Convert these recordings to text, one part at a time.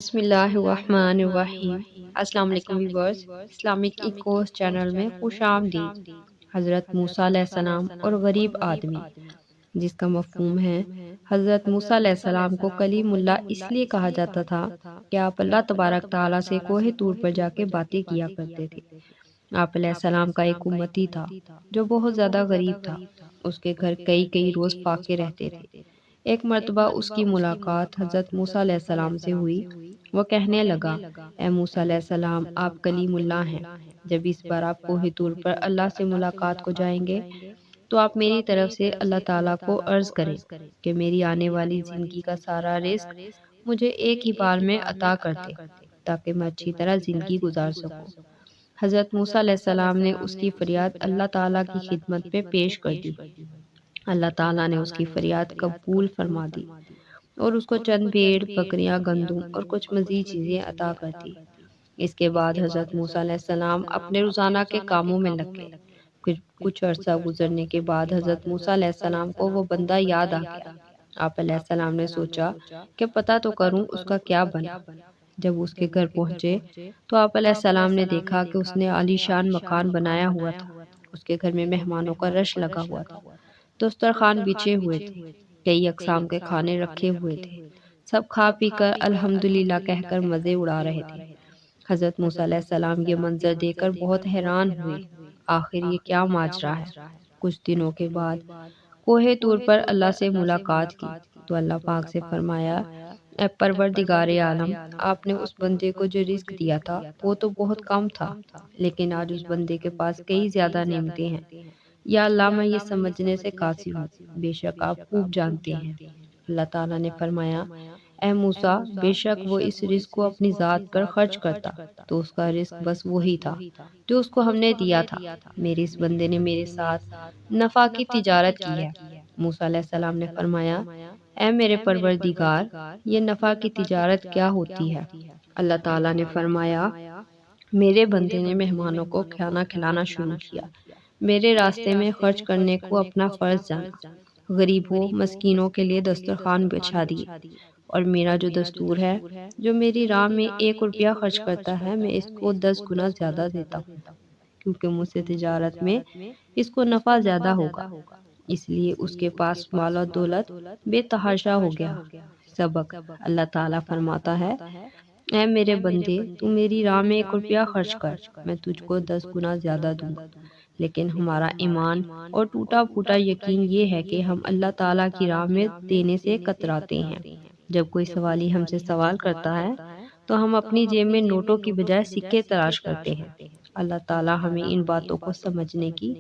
بسم اللہ الرحمن الرحیم۔ السلام علیکم ویورز، اسلامک ایکوس چینل میں خوش آمدید۔ حضرت موسیٰ علیہ السلام اور غریب آدمی، جس کا مفہوم ہے حضرت موسیٰ علیہ السلام کو کلیم اللہ اس لیے کہا جاتا تھا کہ آپ اللہ تبارک تعالیٰ سے کوہ طور پر جا کے باتیں کیا کرتے تھے۔ آپ علیہ السلام کا ایک امتی تھا جو بہت زیادہ غریب تھا۔ اس کے گھر کئی روز فاقے رہتے تھے۔ ایک مرتبہ اس کی ملاقات حضرت موسیٰ علیہ السلام سے ہوئی۔ وہ کہنے لگا، اے موسیٰ علیہ السلام، آپ کلیم اللہ ہیں۔ جب اس بار آپ کوہ طور پر اللہ سے ملاقات کو جائیں گے تو آپ میری طرف سے اللہ تعالیٰ کو عرض کریں کہ میری آنے والی زندگی کا سارا رزق مجھے ایک ہی بار میں عطا کر دے تاکہ میں اچھی طرح زندگی گزار سکوں۔ حضرت موسیٰ علیہ السلام نے اس کی فریاد اللہ تعالیٰ کی خدمت میں پیش کر دی۔ اللہ تعالیٰ نے اس کی فریاد قبول فرما دی اور اس کو چند بھیڑ، بکریاں، گندم اور کچھ مزید چیزیں عطا کر دی۔ اس کے بعد حضرت موسیٰ علیہ السلام اپنے روزانہ کے کاموں میں لگ گئے۔ کچھ عرصہ گزرنے کے بعد حضرت موسیٰ علیہ السلام کو وہ بندہ یاد آ گیا۔ آپ علیہ السلام نے سوچا کہ پتہ تو کروں اس کا کیا بنا۔ جب اس کے گھر پہنچے تو آپ علیہ السلام نے دیکھا کہ اس نے عالی شان مکان بنایا ہوا تھا۔ اس کے گھر میں مہمانوں کا رش لگا ہوا تھا۔ دسترخوان بچھے ہوئے تھے، کئی اقسام کے کھانے رکھے ہوئے تھے۔ سب کھا پی کر الحمدللہ کہہ کر مزے اڑا رہے تھے۔ حضرت موسیٰ علیہ السلام یہ منظر دیکھ کر بہت حیران ہوئے۔ آخر یہ کیا ماجرا ہے؟ کچھ دنوں کے بعد کوہ طور پر اللہ سے ملاقات کی تو اللہ پاک سے فرمایا، اے پروردگار عالم، آپ نے اس بندے کو جو رزق دیا تھا وہ تو بہت کم تھا، لیکن آج اس بندے کے پاس کئی زیادہ نعمتیں ہیں۔ یا اللہ، میں یہ سمجھنے سے قاصر ہوں، بے شک آپ خوب جانتے ہیں۔ اللہ تعالیٰ نے فرمایا، اے موسیٰ، بے شک وہ اس رزق کو اپنی ذات پر خرچ کرتا تو اس کا رزق بس وہی تھا جو اس کو ہم نے دیا تھا۔ میرے اس بندے نے میرے ساتھ نفع کی تجارت کی ہے۔ موسیٰ علیہ السلام نے فرمایا، اے میرے پروردگار، یہ نفع کی تجارت کیا ہوتی ہے؟ اللہ تعالیٰ نے فرمایا، میرے بندے نے مہمانوں کو کھانا کھلانا شروع کیا، میرے راستے میں خرچ کرنے کو اپنا فرض جانا، غریبوں مسکینوں کے لیے دسترخوان بچھا دیے، اور میرا جو دستور ہے، جو میری راہ میں 1 روپیہ خرچ کرتا ہے میں اس کو 10 گنا زیادہ دیتا ہوں، کیونکہ مجھ سے تجارت میں اس کو نفع زیادہ ہوگا، اس لیے اس کے پاس مال و دولت بے تحاشا ہو گیا۔ سبق: اللہ تعالیٰ فرماتا ہے، اے میرے بندے، تو میری راہ میں 1 روپیہ خرچ کر، میں تجھ کو 10 گنا زیادہ دوں گا۔ لیکن ہمارا ایمان اور ٹوٹا پھوٹا یقین یہ ہے کہ ہم اللہ تعالیٰ کی راہ میں دینے سے کتراتے ہیں۔ جب کوئی سوالی ہم سے سوال کرتا ہے تو ہم اپنی جیب میں نوٹوں کی بجائے سکے تلاش کرتے ہیں۔ اللہ تعالیٰ ہمیں ان باتوں کو سمجھنے کی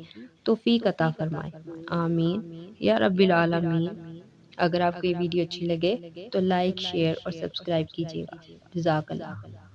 توفیق عطا فرمائے، آمین یا رب العالمین۔ اگر آپ کو یہ ویڈیو اچھی لگے تو لائک، شیئر اور سبسکرائب کیجیے گا۔ جزاک اللہ۔